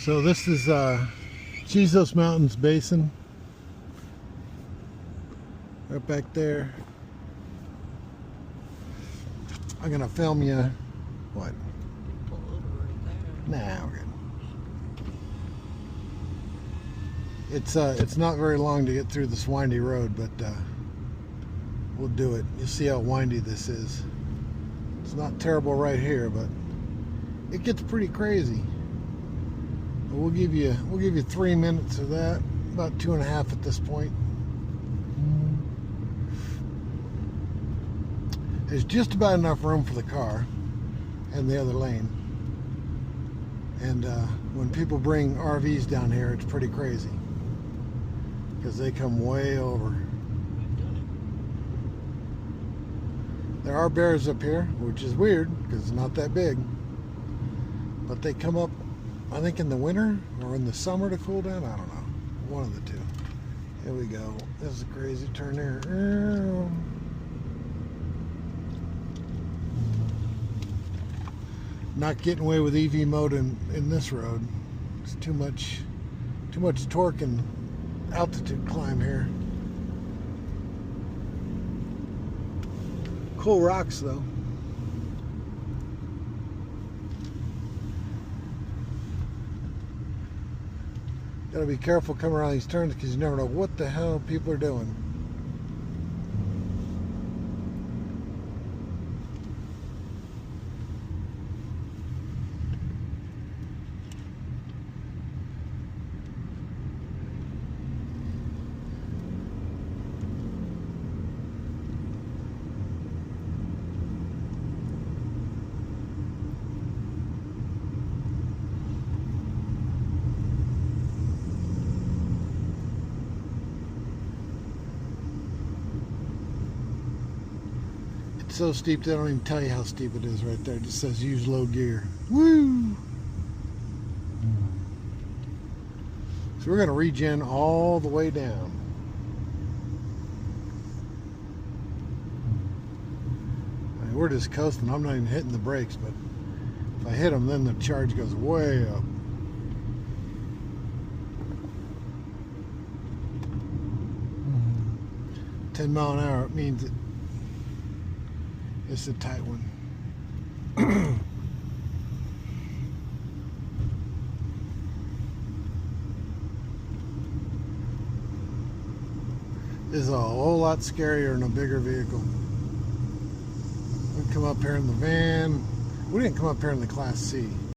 So this is Chisos Mountains Basin. Right back there. I'm gonna film you. What? Pull over right there. Nah, we're good. It's not very long to get through this windy road, but we'll do it. You'll see how windy this is. It's not terrible right here, but it gets pretty crazy. But we'll give you 3 minutes of that, about 2.5 at this point. There's just about enough room for the car and the other lane. And when people bring RVs down here, it's pretty crazy because they come way over. There are bears up here, which is weird because it's not that big. But they come up, I think, in the winter or in the summer to cool down. I don't know. One of the two. Here we go. This is a crazy turn here. Not getting away with EV mode in this road. It's too much torque and altitude climb here. Cool rocks though. Gotta be careful coming around these turns because you never know what the hell people are doing. So steep they don't even tell you how steep it is right there. It just says use low gear. Woo! So we're going to regen all the way down. I mean, we're just coasting. I'm not even hitting the brakes, but if I hit them, then the charge goes way up. Mm-hmm. 10 mile an hour, it means it. It's a tight one. This is a whole lot scarier in a bigger vehicle. We come up here in the van. We didn't come up here in the Class C.